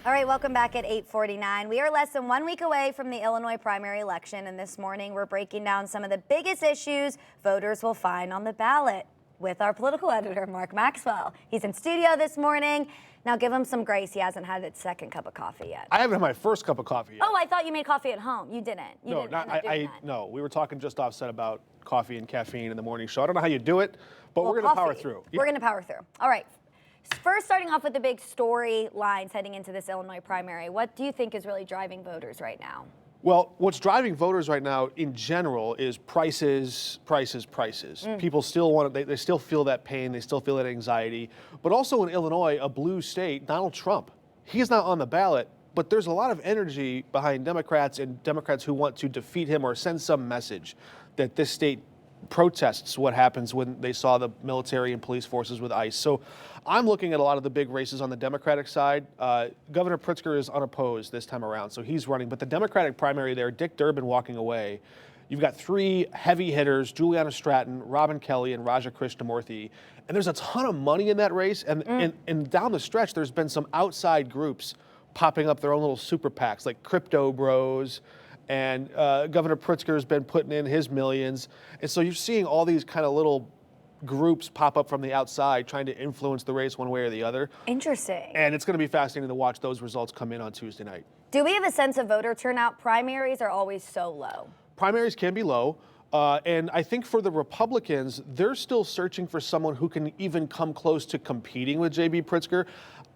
All right, welcome back at 8:49. We are less than 1 week away from the Illinois primary election, and this morning we're breaking down some of the biggest issues voters will find on the ballot with our political editor, Mark Maxwell. He's in studio this morning. Now give him some grace. He hasn't had his second cup of coffee yet. I haven't had my first cup of coffee yet. Oh, I thought you made coffee at home. You didn't. No, we were talking just offset about coffee and caffeine in the morning show. I don't know how you do it, but Well, we're going to power coffee. through. We're going to power through. All right. First, starting off with the big storylines heading into this Illinois primary, what do you think is really driving voters right now? Well, what's driving voters right now in general is prices. People still want it, they still feel that pain, they still feel that anxiety. But also in Illinois, a blue state, Donald Trump, he's not on the ballot, but there's a lot of energy behind Democrats and Democrats who want to defeat him or send some message that this state protests what happens when they saw the military and police forces with ICE. So I'm looking at a lot of the big races on the Democratic side. Governor Pritzker is unopposed this time around, so he's running. But the Democratic primary there, Dick Durbin walking away. You've got three heavy hitters, Juliana Stratton, Robin Kelly, and Raja Krishnamurthy. And there's a ton of money in that race. And down the stretch, there's been some outside groups popping up their own little super PACs, like Crypto Bros, and Governor Pritzker's been putting in his millions. And so you're seeing all these kind of little groups pop up from the outside trying to influence the race one way or the other. Interesting. And it's going to be fascinating to watch those results come in on Tuesday night. Do we have a sense of voter turnout? Primaries are always so low. Primaries can be low. And I think for the Republicans, they're still searching for someone who can even come close to competing with J.B. Pritzker.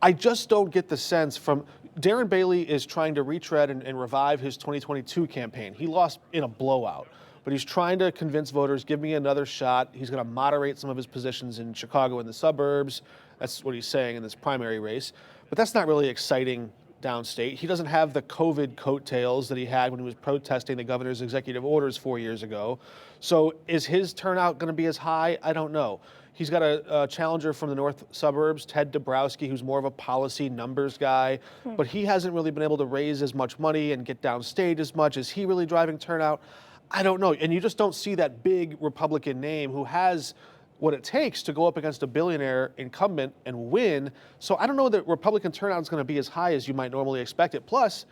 I just don't get the sense from Darren Bailey is trying to retread and revive his 2022 campaign. He lost in a blowout, but he's trying to convince voters, give me another shot. He's going to moderate some of his positions in Chicago and the suburbs. That's what he's saying in this primary race. But that's not really exciting downstate. He doesn't have the COVID coattails that he had when he was protesting the governor's executive orders 4 years ago. So is his turnout going to be as high? I don't know. He's got a challenger from the north suburbs, Ted Dabrowski, who's more of a policy numbers guy, but he hasn't really been able to raise as much money and get downstate as much. Is he really driving turnout? I don't know. And you just don't see that big Republican name who has what it takes to go up against a billionaire incumbent and win. So I don't know that Republican turnout is going to be as high as you might normally expect it. Plus,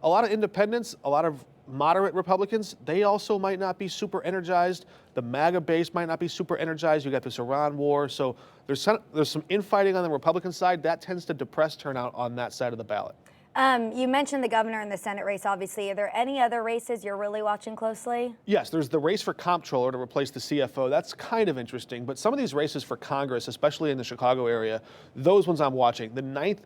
a lot of independents, a lot of moderate Republicans, they also might not be super energized. The MAGA base might not be super energized. You got this Iran war. So there's some infighting on the Republican side. That tends to depress turnout on that side of the ballot. You mentioned the governor and the Senate race, obviously. Are there any other races you're really watching closely? Yes, there's the race for comptroller to replace the CFO. That's kind of interesting. But some of these races for Congress, especially in the Chicago area, those ones I'm watching. The 9th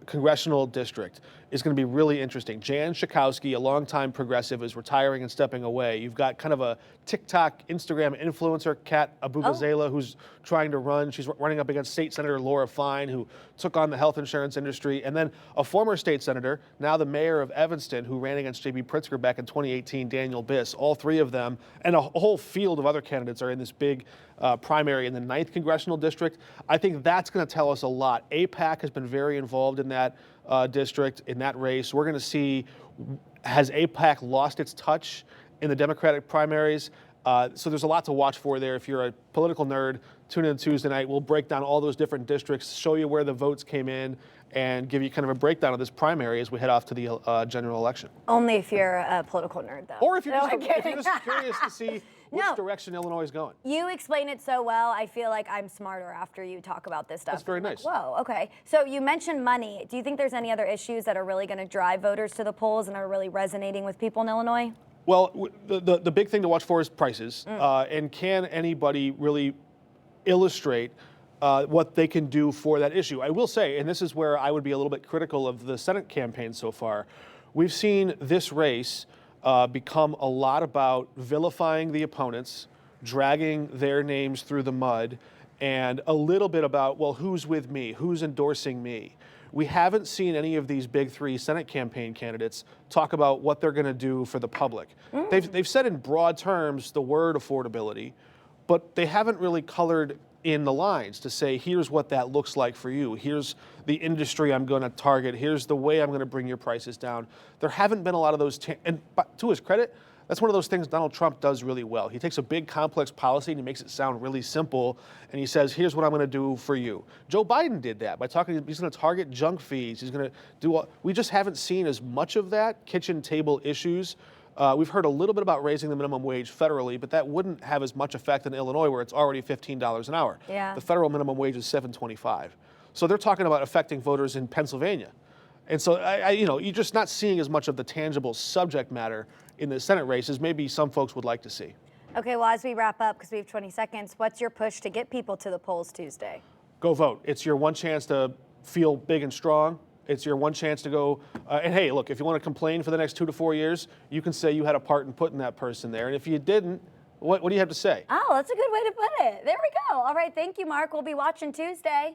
congressional district is going to be really interesting. Jan Schakowsky, a longtime progressive, is retiring and stepping away. You've got kind of a TikTok, Instagram influencer, Kat Abugazela, who's trying to run. She's running up against State Senator Laura Fine, who took on the health insurance industry. And then a former state senator, now the mayor of Evanston, who ran against J.B. Pritzker back in 2018, Daniel Biss. All three of them, and a whole field of other candidates are in this big primary in the 9th congressional district. I think that's going to tell us a lot. AIPAC has been very involved in that district, in that race. We're going to see, has AIPAC lost its touch in the Democratic primaries? So there's a lot to watch for there. If you're a political nerd, tune in Tuesday night. We'll break down all those different districts, show you where the votes came in, and give you kind of a breakdown of this primary as we head off to the general election. Only if you're a political nerd, though. Or if you're just curious to see which direction Illinois is going. You explain it so well. I feel like I'm smarter after you talk about this stuff. That's very nice. Like, whoa, okay. So you mentioned money. Do you think there's any other issues that are really going to drive voters to the polls and are really resonating with people in Illinois? Well, the big thing to watch for is prices. And can anybody really illustrate what they can do for that issue? I will say, and this is where I would be a little bit critical of the Senate campaign so far, we've seen this race become a lot about vilifying the opponents, dragging their names through the mud, and a little bit about, well, who's with me? Who's endorsing me? We haven't seen any of these big three Senate campaign candidates talk about what they're going to do for the public. They've said in broad terms the word affordability, but they haven't really colored in the lines to say, here's what that looks like for you. Here's the industry I'm going to target. Here's the way I'm going to bring your prices down. There haven't been a lot of those. And to his credit, That's one of those things Donald Trump does really well. He takes a big complex policy and he makes it sound really simple, and he says, here's what I'm going to do for you. Joe Biden did that by talking, he's going to target junk fees. He's going to do, we just haven't seen as much of that, kitchen table issues. We've heard a little bit about raising the minimum wage federally, but that wouldn't have as much effect in Illinois where it's already $15 an hour. Yeah. The federal minimum wage is $7.25. So they're talking about affecting voters in Pennsylvania. And so, you're just not seeing as much of the tangible subject matter in the Senate race as maybe some folks would like to see. Okay, well, as we wrap up, because we have 20 seconds, what's your push to get people to the polls Tuesday? Go vote. It's your one chance to feel big and strong. It's your one chance to go. And hey, look, if you want to complain for the next 2 to 4 years, you can say you had a part in putting that person there. And if you didn't, what do you have to say? Oh, that's a good way to put it. There we go. All right, thank you, Mark. We'll be watching Tuesday.